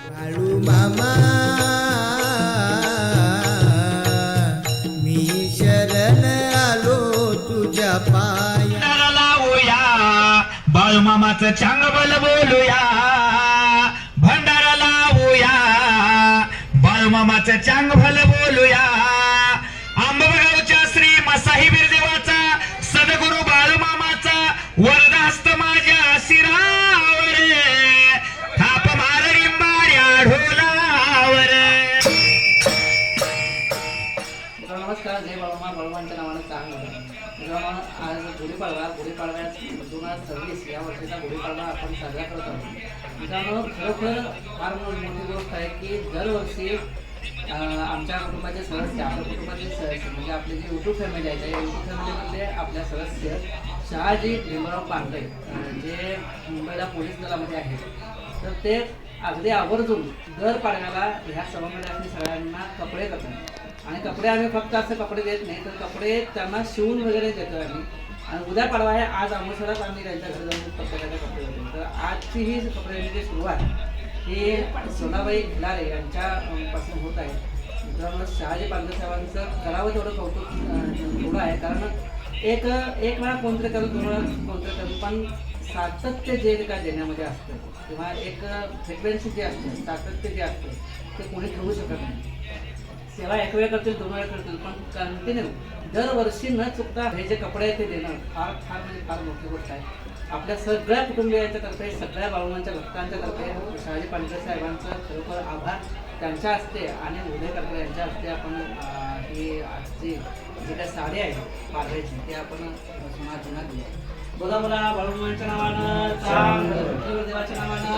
बाळू मामा मी शरण आलो तुझ्या पाया लावूया बाळूमामाचं चांगलं बोलूया भंडारा लावूया बाळूमामाचं चांगलं बोलूया आंबगावच्या श्री मसाही बिरदेवाचा सद्गुरु बाळूमामाचा वरदहस्त माझ्या शिरावर थाप मार रिंबाऱ्या ढोलावर. नमस्कार. जय बाळूमा. बाळूमांच्या नावानं चांगलं मित्रांनो, आज गुढीपाडव्यात 2026 या वर्षीचा गुढीपाडवा आपण साजरा करत आहोत. मित्रांनो, खरोखर फार मोठी गोष्ट आहे की दरवर्षी आमच्या कुटुंबाचे सदस्य, आपल्या कुटुंबाचे सदस्य म्हणजे आपली जी यूट्यूब फॅमिली आहे त्या यूट्यूब फॅमिलीमधले आपल्या सदस्य शहाजी भीमराव पांढरे जे मुंबईला पोलीस दलामध्ये आहेत, तर ते अगदी आवर्जून दर पाडव्याला ह्या सभामध्ये आम्ही सगळ्यांना कपडे करतात. आणि कपडे आम्ही फक्त असं कपडे देत नाही, तर कपडे त्यांना शिवून वगैरे देतो आम्ही. आणि उद्या पाडवा आहे, आज अमावस्यालाच आम्ही त्यांच्या घरी जाऊन प्रत्येकाच्या कपडे देतो. तर आजची ही कपड्यांची सुरुवात ही सोनाबाई खिलारे यांच्यापासून होत आहे. मित्रांनो, शहाजी पांढरे साहेबांचं करावं तेवढं कौतुक थोडं आहे, कारण एक वेळा कोणतरी करू, दोन वेळा कोणतरी करू, पण सातत्य जे काय देण्यामध्ये असतं किंवा एक फ्रिक्वेन्सी जी असते, सातत्य जे असतं ते कोणी ठेवू शकत नाही. सेवा एक वेळ करतील, दोन वेळा करतील, पण कंटिन्यू दरवर्षी न चुकता हे जे कपडे आहेत ते देणं फार फार म्हणजे फार मोठी गोष्ट आहे. आपल्या सगळ्या कुटुंबियांच्या तर्फे, सगळ्या बाळूमांच्या भक्तांच्या तर्फे शहाजी पांढरे साहेबांचं खरोखर आभार त्यांच्या हस्ते आणि उदय करकर यांच्या हस्ते आपण ही आजची जी काय साडी आहे पांढऱ्याची ते आपण जुना दिली. बोला बोला बाळूमांच्या नावानं चांग, देवाच्या नावानं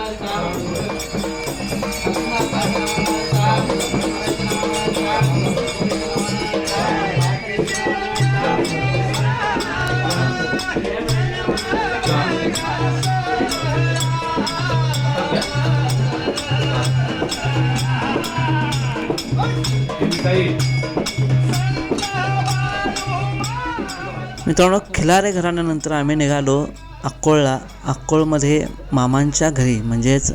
मित्रांनो, खिलारे घराण्यानंतर आम्ही निघालो अक्कोळला. अक्कोळमध्ये मामांच्या घरी म्हणजेच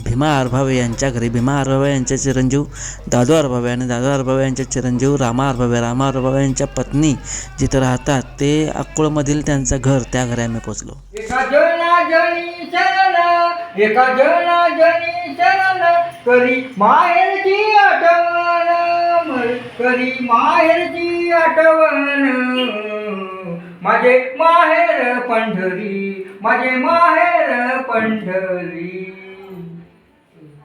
भीमा आरभावे यांच्या घरी. भीमा आरभावे यांचे चिरंजीव दादू आरभावे आणि दादू आरभावे यांचे चिरंजीव रामा आरभावे. रामा आरभावे यांच्या पत्नी जिथं राहतात ते अक्कोळमधील त्यांचं घर, त्या घरी आम्ही पोचलो. एका जनी शरण करी माहेरची आठवण माझे माहेर पंढरी, माझे माहेर पंढरी.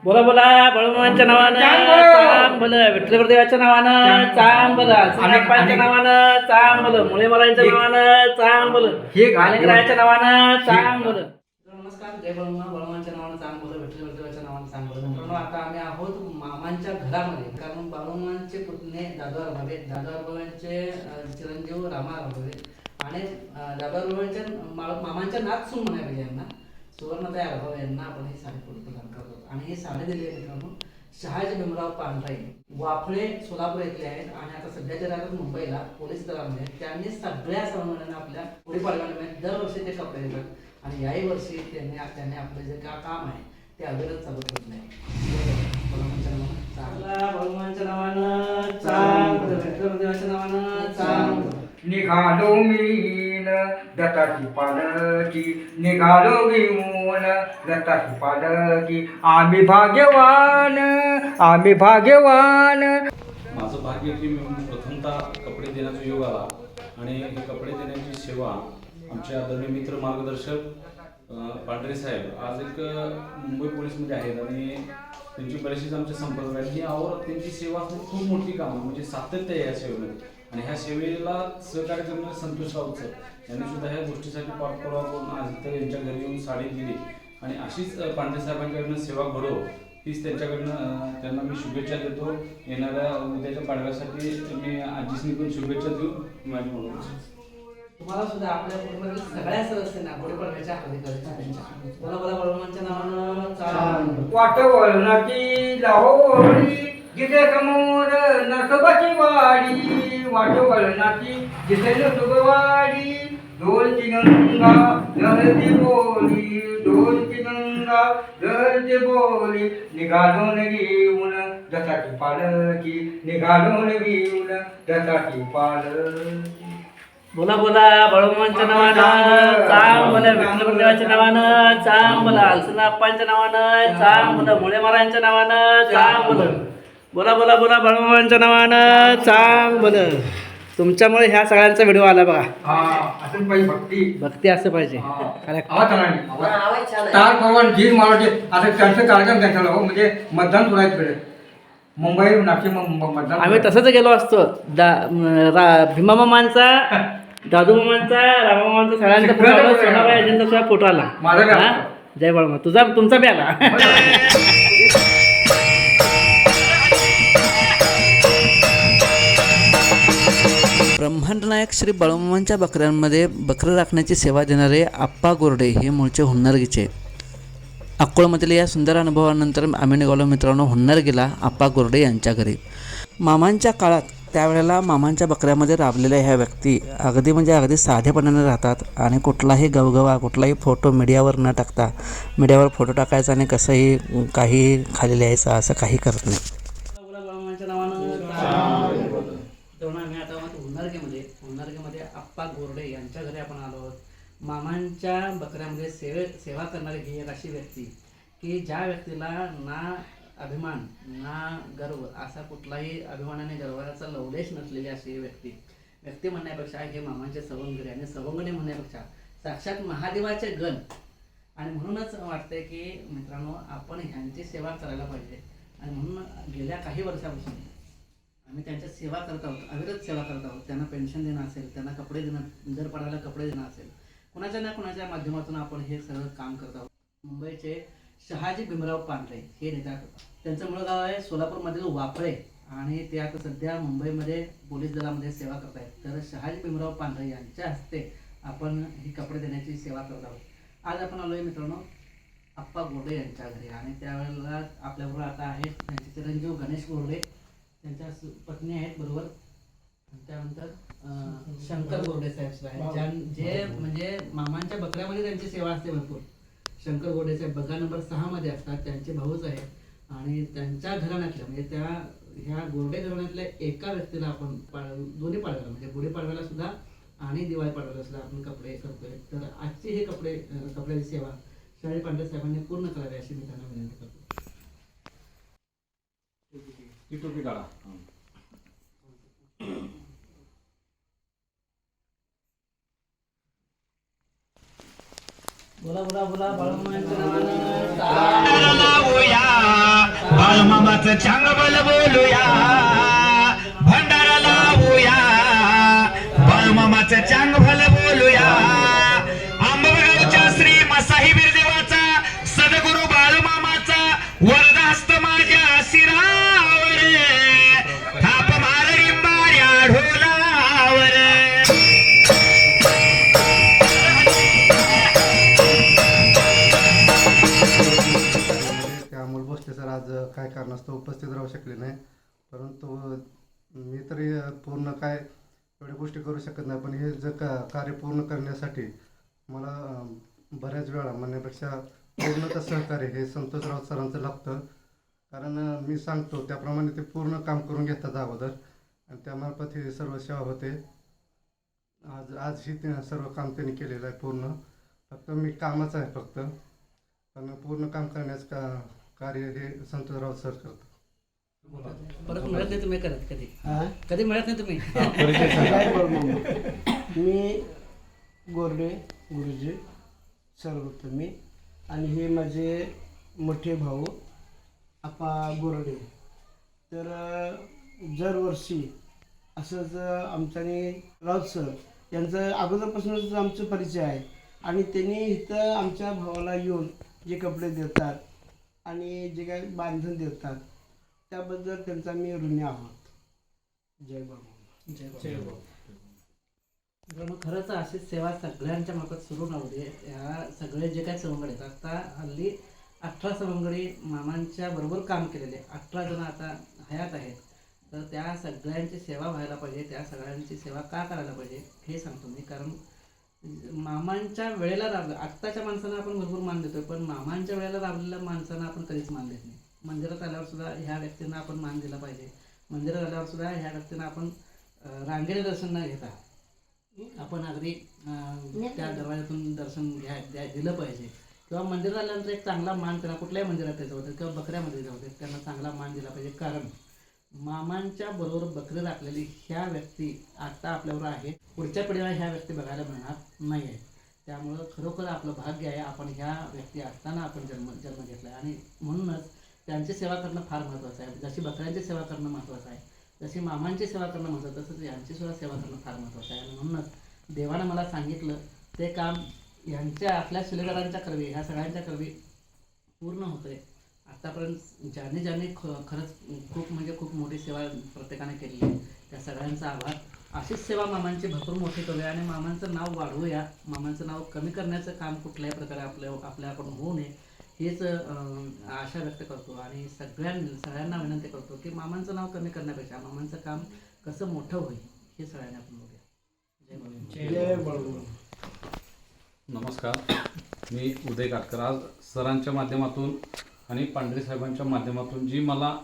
बोला बोला बाळूमांच्या नावानं चांग भलं, विठ्ठल देवाच्या नावानं चांग भलं, सानप्पांच्या नावानं चांग भलं, मुळे महाराजांच्या नावानं चांग भलं, कालिंगराच्या नावानं चांग भलं. नमस्कार. जय बाळूमा. बाळूमांच्या नावानं चांग भलं, विठ्ठल देवाच्या नावानं चांग भलं. मित्रांनो, आता आम्ही आहोत मामांच्या घरामध्ये, कारण बाळूमांचे पुतणे दादू आरभावे, दादू आरभावेंचे चिरंजीव रामा आरभावे आणि दादू आरभावेंच्या मामांच्या नातसून म्हणायला पाहिजे यांना सुवर्णताई आरभावे यांना आपण ही साडी प्रदान करतो. आणि ही साडी दिली आहे मित्रांनो शहाजी भीमराव पांढरे, वाफळे सोलापूर येथले आहेत आणि आता सध्याच्या राहतात मुंबईला पोलीस दलामध्ये आहेत. त्यांनी सगळ्या सणांना आपल्या गुढीपाडव्यानिमित्त दरवर्षी ते कपडे देतात आणि याही वर्षी त्यांनी आपलं जे काम आहे ते अविरत चालू करत नाही. बाळूमांच्या नावानं चांग, विठ्ठल देवाच्या नावानं चांग. निघालो मीन दत्ताची पालकी, निघालो घेऊन दत्ताची पालकी. आम्ही भाग्यवान, आम्ही भाग्यवान. माझं भाग्य की मी प्रथमतः कपडे देण्याचा योग आला आणि हे कपडे देण्याची सेवा आमचे आदरणीय मित्र मार्गदर्शक पांढरे साहेब आज एक मुंबई पोलीसमध्ये आहेत आणि त्यांची बरेचशीच आमचे संपर्क आहेत. ही त्यांची सेवा खूप मोठी कामं म्हणजे सातत्य आहे या सेवेमध्ये आणि ह्या सेवेला सहकार्य करणारे संतोष राऊत सर यांनी सुद्धा ह्या गोष्टीसाठी पाठपुरावा करून आज तर यांच्या घरी येऊन साडी दिली आणि अशीच पांढरे साहेबांच्याकडनं सेवा घडो हीच त्यांच्याकडनं त्यांना मी शुभेच्छा देतो. येणाऱ्या उद्याच्या पाडव्यासाठी मी आजीसनी पण शुभेच्छा देऊ माझी म्हणून. तुम्हाला सुद्धा आपल्या कुटुंबातील सगळ्या सदस्यांना गुढीपाडव्याच्या हार्दिक बोला बोला बाळूमांच्या नावानं चांग. वाटवळणाची लाहोरी जिथे समोर नसोबाची वाडी, वाटवळणाची जिथे नसोबवाडी. ढोलची गंगा लहरी बोली, ढोलची गंगा गाव घरचे बोली निघालून घेऊन जसाची पालकी निघालून घेऊन जसाची पालकी. बोला बोला बाळूमामांच्या नावानं चांग बोला विठ्ठलदेवाच्या नावानं चांग बोला अलसनाप्पांच्या नावानं चांग बोला मुळे महाराजांच्या नावानं चांग बोला बोला बोला बोला बाळूमामांच्या नावानं चांग बोला. तुमच्यामुळे ह्या सगळ्यांचा व्हिडिओ आला बघा. असं पाहिजे भक्ती. भक्ती असं पाहिजे. आवाज स्टार परवान झीर माराठे असं त्यांचं कार्यक्रम त्यांचा हो म्हणजे मतदान सुरू आहे तिकडे मुंबई नाशिक मतदान. आम्ही तसंच गेलो असतो भीमामामांचा दादूमामांचा रामामामांचा सगळ्यांचा फोटो आला. सोनाबाई अजिंठा सुद्धा फोटो आला. माझा बी आला. हा? जय बाळूमामा तुमचा बी आला. ब्रह्मांड नायक श्री बाळूमामांच्या बकऱ्यांमध्ये बकरं राखण्याची सेवा देणारे आप्पा गोरडे हे मूळचे हुन्नरगीचे. अक्कोळमधील या सुंदर अनुभवानंतर आम्ही निघालो मित्रांनो हुन्नरगीला आप्पा गोरडे यांच्या घरी. मामांच्या काळात त्यावेळेला मामांच्या बकऱ्यामध्ये राबलेल्या ह्या व्यक्ती अगदी म्हणजे अगदी साधेपणाने राहतात आणि कुठलाही गवगवा कुठलाही फोटो मीडियावर न टाकता मीडियावर फोटो टाकायचा आणि कसंही काही खाली लिहायचं असं काही करत नाही. आम्ही आता हुन्नरगेमध्ये आप्पा गोरडे यांच्या घरी आपण आलो आहोत. मामांच्या बकऱ्यामध्ये सेवा करणारी ही एक अशी व्यक्ती की ज्या व्यक्तीला ना अभिमान ना गर्व असा कुठलाही अभिमानाने गर्वाचा लवलेश नसलेली अशी व्यक्ती म्हणण्यापेक्षा हे मामांचे सवंगडी आणि सवंगडी म्हणण्यापेक्षा साक्षात महादेवाचे गण. आणि म्हणूनच वाटते की मित्रांनो आपण ह्यांची सेवा करायला पाहिजे. आणि म्हणून गेल्या काही वर्षापासून आम्ही त्यांच्या सेवा करत आहोत, अविरत सेवा करत आहोत. त्यांना पेन्शन देणं असेल, त्यांना कपडे देणं, दर पडायला कपडे देणं असेल, कुणाच्या ना कुणाच्या माध्यमातून आपण हे सगळं काम करत आहोत. मुंबईचे शहाजी भीमराव पांढरे हे नेतात. त्यांचं मूळ गाव आहे सोलापूरमधील वापळे आणि ते आता सध्या मुंबईमध्ये पोलीस दलामध्ये सेवा करत आहेत. तर शहाजी भीमराव पांढरे यांच्या हस्ते आपण ही कपडे देण्याची सेवा करत आहोत. आज आपण आलो आहे मित्रांनो आप्पा गोरडे यांच्या घरी आणि त्यावेळेला आपल्याबरोबर आता आहे त्यांचे चिरंजीव गणेश गोरडे, त्यांच्या पत्नी आहेत बरोबर, त्यानंतर शंकर गोरडे साहेब आहेत जे म्हणजे मामांच्या बकऱ्यामध्ये त्यांची सेवा असते भरपूर. शंकर गोरडे साहेब बघा नंबर 6 मध्ये असतात, त्यांचे भाऊच आहेत आणि त्यांच्या घराण्यातल्या म्हणजे त्या ह्या गोरडे घराण्यातल्या एका व्यक्तीला आपण दोन्ही पाडव्याला म्हणजे गुढीपाडव्याला सुद्धा आणि दिवाळी पाडव्याला सुद्धा आपण कपडे करतोय. तर आजची हे कपड्याची सेवा शहाजी पांढरे साहेबांनी पूर्ण करावी अशी मी त्यांना विनंती करतो. ती टोपी काढा. बोला बोला बोला बाळूमामांच्या नावानं लावूया बाळूमामाचं चांगलं बोलूया भंडारा लावूया बाळूमामाचं चांगलं बोलूया. आंबगावच्या श्री मसाही बिरदेवाचा सद्गुरु बाळूमामाचा वरदहस्त माझ्या शिरावर थाप मार रिंबाऱ्या ढोलावर. अमोल भोसले सर आज काय कारणास्तव उपस्थित राहू शकले नाही, परंतु मी तरी पूर्ण काय एवढ्या गोष्टी करू शकत नाही. पण हे जर कार्य पूर्ण करण्यासाठी मला बऱ्याच वेळा म्हणण्यापेक्षा पूर्णतः सहकार्य हे संतोषराव सरांचं लागतं. कारण मी सांगतो त्याप्रमाणे ते पूर्ण काम करून घेतात अगोदर आणि त्यामार्फत ही सर्व सेवा होते. आज ही सर्व काम त्यांनी केलेलं आहे पूर्ण. फक्त मी कामच आहे फक्त, पण पूर्ण काम करण्याचं कार्य हे संतोषराव सर करतात. परत मिळत नाही तुम्ही करत कधी मिळत नाही तुम्ही. मी गोरडे गुरुजी सर्वोत्तमी आणि हे माझे मोठे भाऊ आप्पा गोरडे. तर दरवर्षी असंच आमच्याने राऊत सर यांचं अगोदरपासूनच आमचं परिचय आहे आणि त्यांनी इथं आमच्या भावाला येऊन जे कपडे देतात आणि जे काही बांधून देतात त्याबद्दल त्यांचा मी ऋणी आहोत. जय बाबा. जय बाबा. खरंच अशी सेवा सगळ्यांच्या मार्फत सुरू राहू दे. ह्या सगळे जे काही सवंगडी आहेत आता हल्ली 18 सवंगडी मामांच्या बरोबर काम केलेले 18 जण आता हयात आहेत. तर त्या सगळ्यांची सेवा व्हायला पाहिजे. त्या सगळ्यांची सेवा का करायला पाहिजे हे सांगतो मी. कारण मामांच्या वेळेला राबलं. आत्ताच्या माणसांना आपण भरपूर मान देतोय, पण मामांच्या वेळेला राबलेल्या माणसांना आपण कधीच मान देत नाही. मंदिरात आल्यावर सुद्धा ह्या व्यक्तींना आपण मान दिला पाहिजे. मंदिरात आल्यावर सुद्धा ह्या व्यक्तींना आपण रांगेने दर्शन न घेता आपण अगदी त्या दरवाजातून दर्शन दिलं पाहिजे. किंवा मंदिरात आल्यानंतर एक चांगला मान त्यांना कुठल्याही मंदिरात त्याचं होतं किंवा बकऱ्यामध्ये जाऊ देत, त्यांना चांगला मान दिला पाहिजे. कारण मामांच्या बरोबर बकरी राखलेली ह्या व्यक्ती आता आपल्यावर आहे, पुढच्या पिढीला ह्या व्यक्ती बघायला मिळणार नाही आहे. त्यामुळं खरोखर आपलं भाग्य आहे आपण ह्या व्यक्ती असताना आपण जन्म घेतला आहे. आणि म्हणूनच त्यांची सेवा करणं फार महत्त्वाचं आहे. जशी बकऱ्यांची सेवा करणं महत्त्वाचं आहे, जशी मामांची सेवा करणं महत्त्वाचं, तसंच यांची सुद्धा सेवा करणं फार महत्त्वाचं आहे. आणि म्हणूनच देवानं मला सांगितलं ते काम ह्यांच्या आपल्या शिलेदारांच्या करवी, ह्या सगळ्यांच्या करवी पूर्ण होतं आहे. आत्तापर्यंत ज्यांनी खरंच खूप मोठी सेवा प्रत्येकाने केली आहे, त्या सगळ्यांचा आभार. अशीच सेवा मामांची भरपूर मोठी करूया आणि मामांचं नाव वाढवूया. मामांचं नाव कमी करण्याचं काम कुठल्याही प्रकारे आपल्याकडून होऊ नये हीच आशा व्यक्त करतो. आणि सगळ्यांना विनंती करतो की मामांचं नाव कमी करण्यापेक्षा मामांचं काम कसं मोठं होईल हे सगळ्यांनी आपण बघूया. जय बाळूमामा. नमस्कार, मी उदय काटकर. आज सरांच्या माध्यमातून आणि पांढरे साहेबांच्या माध्यमातून जी मला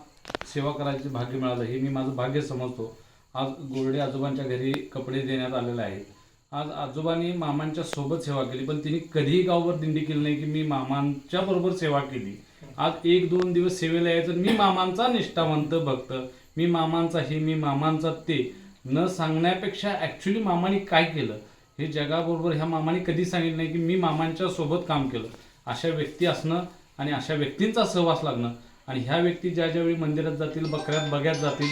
सेवा करायची भाग्य मिळालं हे मी माझं भाग्य समजतो. आज गोरडे आजोबांच्या घरी कपडे देण्यात आलेले आहे. आज आजोबांनी मामांच्या सोबत सेवा केली, पण तिने कधीही गावभर दिंडी केली नाही की मी मामांच्या बरोबर सेवा केली. आज 1-2 दिवस सेवेला यायचं, मी मामांचा निष्ठावंत भक्त, मी मामांचा हे, मी मामांचा ते न सांगण्यापेक्षा ॲक्च्युली मामाने काय केलं हे जगाबरोबर ह्या मामाने कधी सांगितलं नाही की मी मामांच्या सोबत काम केलं. अशा व्यक्ती असणं आणि अशा व्यक्तींचा सहवास लागणं आणि ह्या व्यक्ती ज्यावेळी मंदिरात जातील, बघ्यात जातील,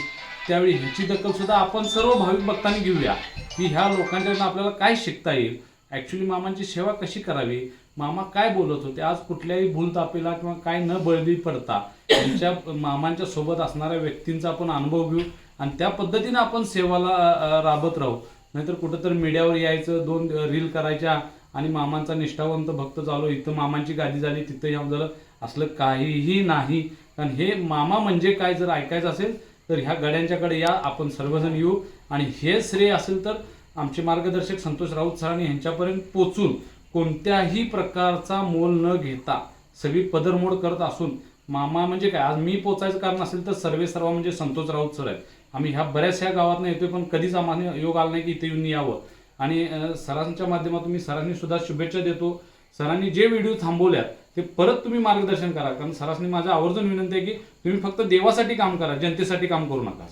त्यावेळी ह्याची दखलसुद्धा आपण सर्व भाविक भक्तांनी घेऊया की ह्या लोकांच्याकडून आपल्याला काय शिकता येईल, ॲक्च्युली मामांची सेवा कशी करावी, मामा काय बोलत होते, आज कुठल्याही भूलतापेला किंवा काय न बळी पडता त्यांच्या मामांच्या सोबत असणाऱ्या व्यक्तींचा आपण अनुभव घेऊ आणि त्या पद्धतीने आपण सेवाला राबत राहू. नाहीतर कुठंतरी मीडियावर यायचं, 2 रील करायच्या आणि मामांचा निष्ठावंत भक्त झालो, इथं मामांची गादी झाली, तिथं ह्या झालं, असलं काहीही नाही. कारण हे मामा म्हणजे काय जर ऐकायचं असेल तर ह्या गड्यांच्याकडे या, आपण सर्वजण येऊ. आणि हे श्रेय असेल तर आमचे मार्गदर्शक संतोष राऊत सरांनी ह्यांच्यापर्यंत पोचून कोणत्याही प्रकारचा मोल न घेता सगळी पदरमोड करत असून मामा म्हणजे काय, आज मी पोचायचं कारण असेल तर सर्व म्हणजे संतोष राऊत सर आहेत. आम्ही ह्या बऱ्याचशा गावातनं येतोय, पण कधीच आम्हाला योग आला नाही की इथे येऊन यावं. आणि सरांच्या माध्यमातून मी सरांनी सुद्धा शुभेच्छा देतो. सरांनी जे व्हिडिओ थांबवल्यात ते परत तुम्ही मार्गदर्शन करा. कारण सरांनी माझं आवर्जून विनंती आहे की तुम्ही फक्त देवासाठी काम करा, जनतेसाठी काम करू नका.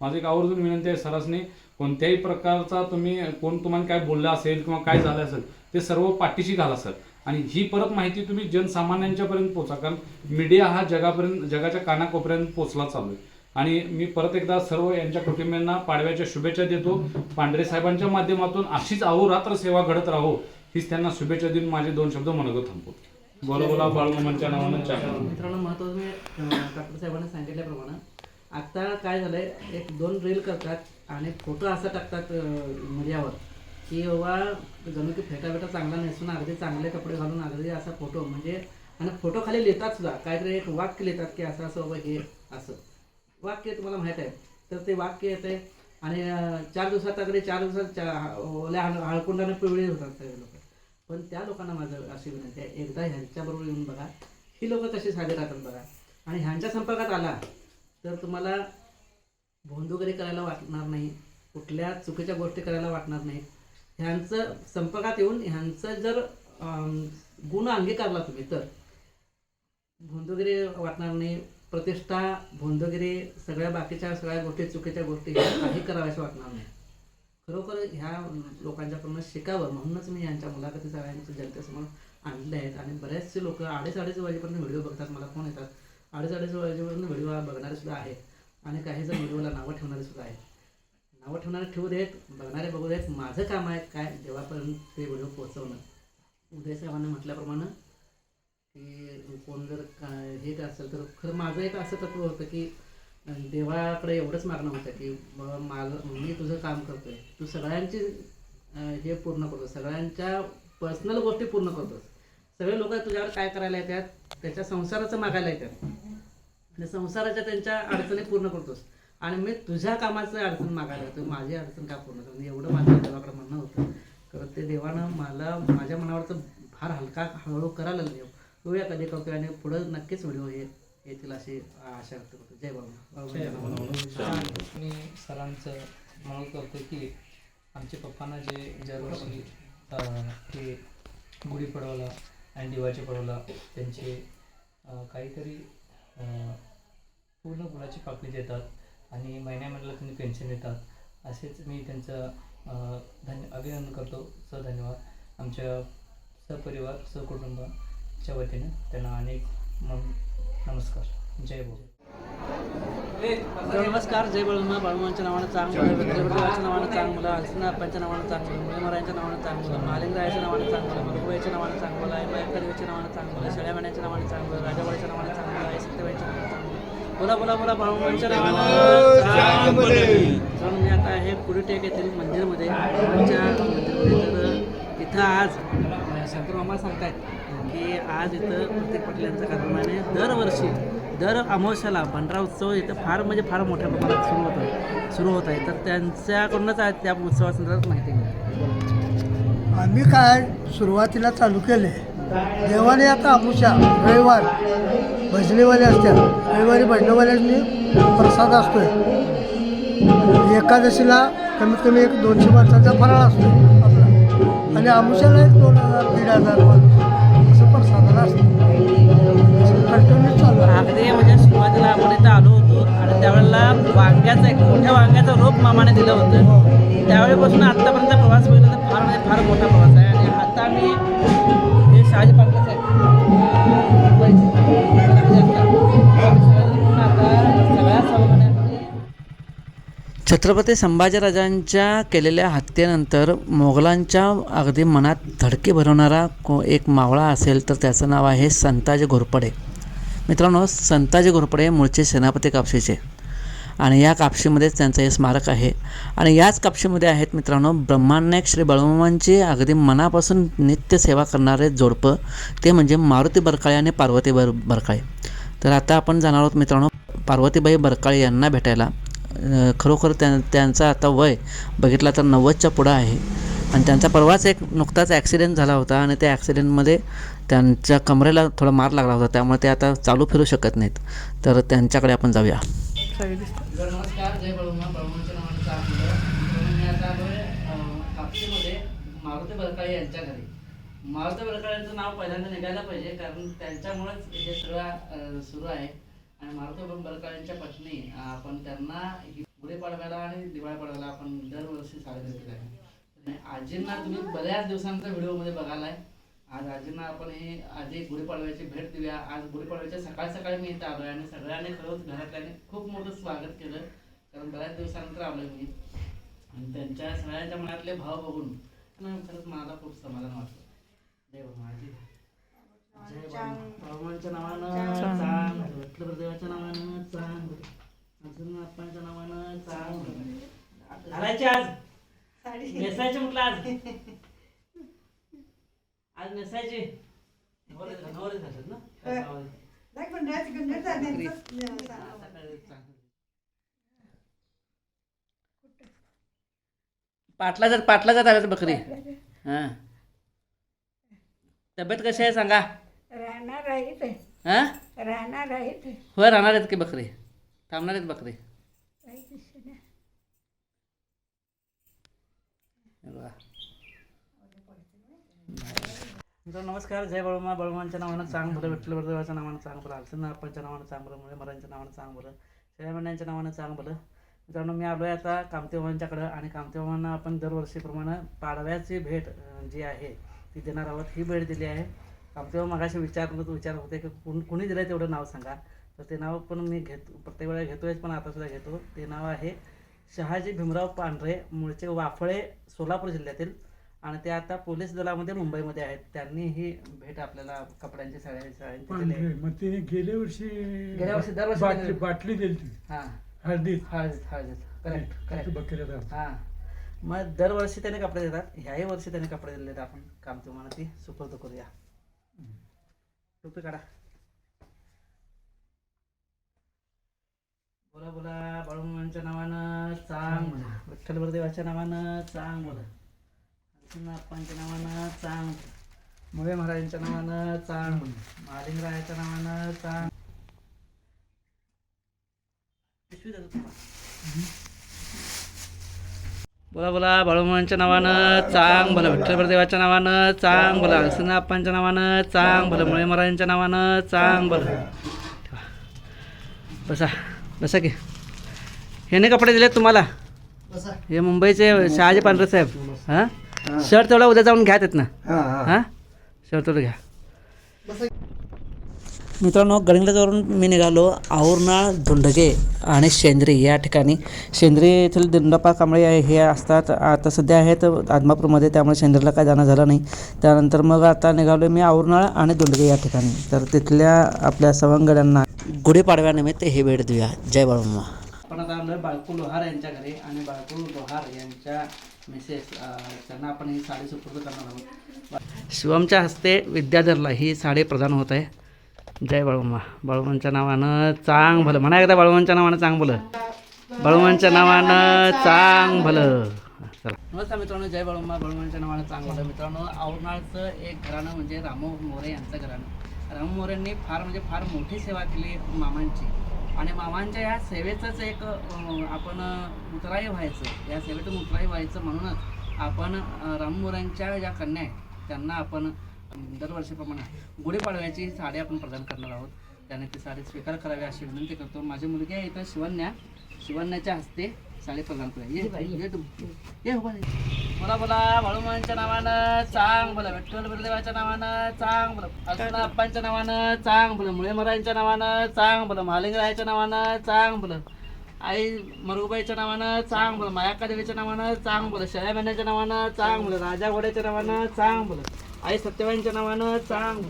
माझं एक आवर्जून विनंती आहे सरांनी, कोणत्याही प्रकारचा कोण तुम्हाला काय बोललं असेल किंवा काय झालं असेल ते सर्व पाठीशी घाला सर. आणि ही परत माहिती तुम्ही जनसामान्यांच्यापर्यंत पोचा, कारण मीडिया हा जगाच्या कानाकोपऱ्यात पोचला चालू आहे. आणि मी परत एकदा सर्व यांच्या कुटुंबियांना पाडव्याच्या शुभेच्छा देतो. पांढरे साहेबांच्या माध्यमातून अशीच अहोरात्र सेवा घडत राहो हीच त्यांना शुभेच्छा देऊन माझे 2 शब्द मनोगत थांबतो. बोला बोला बाळूमामांच्या नावानं चहा. मित्रांनो, महत्त्वाचं मी डॉक्टर साहेबांनी सांगितल्याप्रमाणे आता काय झालंय, 1-2 रील करतात आणि फोटो असा टाकतात मीडियावर की बाबा जणू की फेटा चांगला नेसून अगदी चांगले कपडे घालून अगदी असा फोटो, म्हणजे आणि फोटो खाली लिहितात सुद्धा, काहीतरी एक वाक्य लिहितात की असं असं बाबा हे असं वाक्य तुम्हाला माहीत आहे. तर ते वाक्य येते आणि 4 दिवसात अगदी 4 दिवसात ओल्या हळकुंडाने पिवळे होतात सगळे लोक. पण त्या लोकांना माझं अशी विनंती आहे, एकदा ह्यांच्याबरोबर येऊन बघा ही लोक कशी साधे राहतात बघा. आणि ह्यांच्या संपर्कात आला तर तुम्हाला भोंदूगिरी करायला वाटणार नाही, कुठल्या चुकीच्या गोष्टी करायला वाटणार नाहीत. ह्यांचं संपर्कात येऊन ह्यांचं जर गुण अंगीकारला तुम्ही तर भोंदूगिरी वाटणार नाही, प्रतिष्ठा, भोंदगिरी, सगळ्या गोष्टी, चुकीच्या गोष्टी काही कराव्याशा वाटणार नाही. खरोखर ह्या लोकांच्याकडून शिकावं म्हणूनच मी यांच्या मुलाखती सगळ्यांच्या जनतेसमोर आणले आहेत. आणि बरेचसे लोक 2:30 वाजेपर्यंत व्हिडिओ बघतात, मला फोन येतात. 2:30 वाजेपर्यंत व्हिडिओ बघणारे सुद्धा आहेत आणि काही जण व्हिडिओला नावं ठेवणारे सुद्धा आहेत. नावं ठेवणारे ठेवू देत, बघणारे बघू देत. माझं काम आहे काय, देवापर्यंत ते व्हिडिओ पोहोचवणं. उदय साहेबांनी म्हटल्याप्रमाणे की कोण जर हे असेल तर खरं माझं एक असं तत्व होतं की देवाकडे एवढंच मागणं होतं की बाबा मी तुझं काम करतोय, तू सगळ्यांची हे पूर्ण करतो, सगळ्यांच्या पर्सनल गोष्टी पूर्ण करतोस. सगळे लोक तुझ्यावर काय करायला येतात, त्याच्या संसाराचं मागायला येतात आणि संसाराच्या त्यांच्या अडचणी पूर्ण करतोस. आणि मी तुझ्या कामाचं अडचण मागायला येतो, माझी अडचण का पूर्ण करतो, एवढं माझं देवाकडे म्हणणं होतं. खरं ते देवानं मला माझ्या मनावरचं फार हलका हळूहळू करायला लागले. बघूया कधी करतो आणि पुढं नक्कीच व्हिडिओ येतील अशी आशा व्यक्त करतो. जय बाबा. मी सरांचं म्हणून करतो की आमच्या पप्पांना जे दरवर्षी ते गुढीपाडवाला आणि दिवाळीच्या पाडवाला त्यांचे काहीतरी पूर्ण गुळाची पाकळी देतात आणि महिन्याला त्यांनी पेन्शन देतात. असेच मी त्यांचं अभिनंदन करतो. धन्यवाद. आमच्या सपरिवार सहकुटुंबाच्या वतीने त्यांना अनेक नमस्कार. जय भाऊ. नमस्कार. जय बळमा. बाळूमांच्या नावानं चांगलं, विठ्ठलदेवाच्या नावानं चांगलं, हलसिनाप्पांच्या नावानं चांगलं, मुळेमरायांच्या नावानं चांगलं, महालिंगरायाच्या नावानं चांगलं, मरगुबाईच्या नावानं चांगलं, आईबाईच्या नावानं चांगलं, शेळ्यामान्याच्या नावानं चांगलं, राजाबाईच्या नावानं चांगलं, आई सत्यबाईच्या नावानं चांगलं. बोला बोला बोला बाळूमांच्या नावानं. म्हणून मी आता आहे कुडीटेक येथील मंदिरमध्ये, बाळूमांच्या मंदिरमध्ये. तर इथं आज शंकर मामा सांगतायत की आज इथं प्रत्येक पाटलांच्या कार्यक्रमाने दरवर्षी दर अमावस्याला भंडारा उत्सव इथं फार मोठ्या प्रमाणात सुरू होत आहे. तर त्यांच्याकडूनच आज त्या उत्सवासंदर्भात माहिती मिळते. आम्ही काय सुरुवातीला चालू केले, देवाने आता अमुषा रविवार भजनीवाले असतात, रविवारी भजनीवाल्यांनी प्रसाद असतोय. एकादशीला कमीत कमी 100-200 माणसाचा फराळ असतो आपला, आणि अमुषाला 2000-1500 माणूस असं प्रसादाला असतं. कंटिन्यू चालू आहे. अगदी म्हणजे सुरुवातीला आपण इथं आलो होतो आणि त्यावेळेला एक मोठ्या वांग्याचं रोप मामाने दिलं होतं. त्यावेळेपासून आत्तापर्यंत प्रवास बघितला तर फार मोठा प्रवास आहे. आणि आता आम्ही हे शहाजी पाटलाच आहे सगळ्या सहकार्याने छत्रपती संभाजीराजांच्या केलेल्या हत्येनंतर मोगलांच्या अगदी मनात धडकी भरवणारा एक मावळा असेल तर त्याचं नाव आहे संताजी घोरपडे. मित्रांनो, संताजी घोरपडे मूळचे सेनापती कापशीचे आणि या कापशीमध्येच त्यांचं हे स्मारक आहे. आणि याच कापशीमध्ये आहेत मित्रांनो ब्रह्मानायक श्री बाळूमामांची अगदी मनापासून नित्य सेवा करणारे जोडपं, ते म्हणजे मारुती बरकाळे आणि पार्वतीबाई बरकाळे. तर आता आपण जाणार आहोत मित्रांनो पार्वतीबाई बरकाळे यांना भेटायला. खरोखर त्यांचं आता वय बघितला तर 90च्या पुढं आहे आणि त्यांचा परवाच नुकताच ॲक्सिडेंट झाला होता आणि त्या ॲक्सिडेंटमध्ये त्यांच्या कमरेला थोडा मार लागला होता, त्यामुळे ते आता चालू फिरू शकत नाहीत. तर त्यांच्याकडे आपण जाऊया. नमस्कार. जय बळूमा. बळूमांच्या नावानं चांगलं. मी आता कापशीमध्ये मारुती बरकाळे यांच्या घरी. मारुती बरकाळ्यांचं नाव पहिल्यांदा निघायला पाहिजे, कारण त्यांच्यामुळेच हे सगळं सुरू आहे. आणि मारुती बरकाळ्यांच्या पत्नी आपण त्यांना गुढीपाडव्याला आणि दिवाळी पाडव्याला आपण दरवर्षी साजरे केले आहे. आजींना तुम्ही बऱ्याच दिवसांचा व्हिडिओमध्ये बघायला आहे. आज आजींना आपण हे आधी गुढीपाडव्याची भेट देऊया. आज गुढीपाडव्याच्या सकाळी मी इथं आलो आहे आणि सगळ्यांनी खरंच घरातल्याने खूप मोठं स्वागत केलं, कारण बऱ्याच दिवसानंतर आलो मी. आणि त्यांच्या सगळ्यांच्या मनातले भाव बघून खरंच मला खूप समाधान वाटलं. जय बाबा. बाळूमांच्या नावानं चांग, विठ्ठलदेवाच्या नावानं चांग, हलसिनाप्पांच्या नावानं चांग. घालायचे आज नेसायचे म्हटलं आज नेसायचे नवरे घालतात ना. पाटलाचा आल्याचं बकरी. हां, तब्येत कशी आहे सांगा. राहणार आहे. हां, राहणार आहे. होय राहणार आहेत की बकरी, थांबणार आहेत बकरी. नमस्कार. जय बळूमा. बळूमांच्या नावानं चांग भलं, विठ्ठलदेवाच्या नावानं चांग भलं, हलसिनाप्पांच्या नावानं चांग भलं, मुळेमरायांच्या नावानं चांग भलं, शेळ्यामान्यांच्या नावानं चांग भलं. मित्रांनो, मी आलो आहे आता कामतेबाबांच्याकडं आणि कामतेबाबांना आपण दरवर्षीप्रमाणे पाडव्याची भेट जी आहे ती देणार आहोत. ही भेट दिली आहे. कामतेबाबा मगाशी विचारत होते की कुणी दिलं आहे तेवढं नाव सांगा. तर ते नाव पण मी प्रत्येक वेळेला घेतो आहे, पण आतासुद्धा घेतो. ते नाव आहे शहाजी भीमराव पांढरे, मूळचे वाफळे, सोलापूर जिल्ह्यातील, आणि ते आता पोलीस दलामध्ये मुंबईमध्ये आहेत. त्यांनी ही भेट आपल्याला कपड्यांची सगळ्यांची गेल्या वर्षी दरवर्षी बाटली दिली. हां, हळदीत करेक्ट. हां, मग दरवर्षी त्याने कपडे देतात. ह्याही वर्षी त्याने कपडे दिले. आपण कामतेबाबांना ती सुपूर्द करूया. टोपी काढा. बोला बोला. बाळूमामांच्या नावानं चांग, विठ्ठलदेवाच्या नावानं चांग बोला. अप्पांच्या नावानं चांग, मुळे महाराजांच्या नावानं चांग, मालिंगरायाच्या नावानं चांग. बोला बोला बाळूमामांच्या नावानं चांग भलं, विठ्ठल देवाच्या नावानं चांग भलं, अप्पांच्या नावानं चांग भलं, मुळे महाराजांच्या नावानं चांग भलं. बसा बसा की. ह्याने कपडे दिलेत तुम्हाला, हे मुंबईचे शहाजी पांढरे साहेब. हां शर्ट तेवढा उद्या जाऊन घ्या तिथनं. हां शर्ट तेवढं घ्या. मित्रांनो, गडिंग्लजवरून मी निघालो औरनाळ, धुंडगे आणि शेंद्री या ठिकाणी. शेंद्री येथील दिंडप्पा कांबळे हे असतात, आता सध्या आहेत आदमापूरमध्ये, त्यामुळे शेंद्रीला काय जाणं झालं नाही. त्यानंतर मग आता निघालो मी औरनाळ आणि धुंडगे या ठिकाणी. तर तिथल्या आपल्या सवंगड्यांना गुढीपाडव्यानिमित्त हे भेट देऊया. जय बाळूमामा. आपण आता आलो बाळकू लोहार यांच्या घरी आणि बाळकू लोहार यांच्या मिसेस त्यांना आपण ही साडी सुपूर्द करणार आहोत. शिवमच्या हस्ते विद्याधरला ही साडी प्रदान होत आहे. जय बाळूमामा. बाळूमांच्या नावानं चांग भलं म्हणा एकदा. बाळूमांच्या नावानं चांग भलं, बाळूमांच्या नावानं चांग भलं. चला. नमस्कार मित्रांनो, जय बाळूमामा. बाळूमांच्या नावानं चांग भलं. मित्रांनो, औरनाळचं एक घराणं म्हणजे रामू मोरे यांचं घराणं. रामू मोरेंनी फार मोठी सेवा केली मामांची, आणि मामांच्या या सेवेचंच एक आपण उतराई व्हायचं, या सेवेतून उतराई व्हायचं म्हणूनच आपण रामू मोरेंच्या ज्या कन्या आहेत त्यांना आपण दरवर्षीप्रमाणे गुढीपाडव्याची साडी आपण प्रदान करणार आहोत. त्याने ती साडी स्वीकार करावी अशी विनंती करतो. माझी मुलगी आहे इथं शिवण्याच्या हस्ते साडी प्रदान करूया. ये बोला बोला बाळूमामांच्या नावानं चांग बोला, विठ्ठल देवाच्या नावानं चांग बोला, अप्पांच्या नावानं चांग बोला, मुळे महाराजांच्या नावानं चांग बोला, मालिंगरायाच्या नावानं चांग बोला, आई मरुबाईच्या नावानं चांग बोला, मायाक्का देवीच्या नावानं चांग बोला, शेळ्या मेंढ्याच्या नावानं चांग बोला, राजा घोड्याच्या नावानं चांग बोला, आई सत्यवाईंच्या नावानं चांग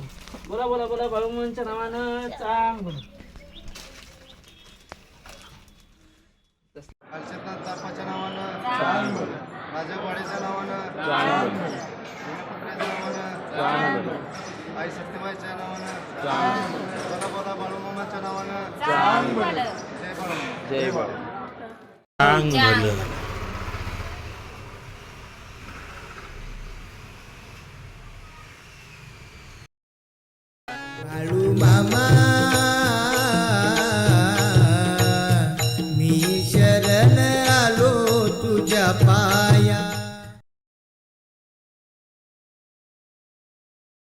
बोला. बोला बोला बाळूमामांच्या नावानं चांग बोला. कालचंदनाथ तापाच्या नावानं, राजावाड्याच्या नावानं, गुणपत्र्याच्या नावानं, आई सत्यबाईच्या नावानं, बोला बोला बाळूमामाच्या नावानं. जय बाळू. बाळूमामा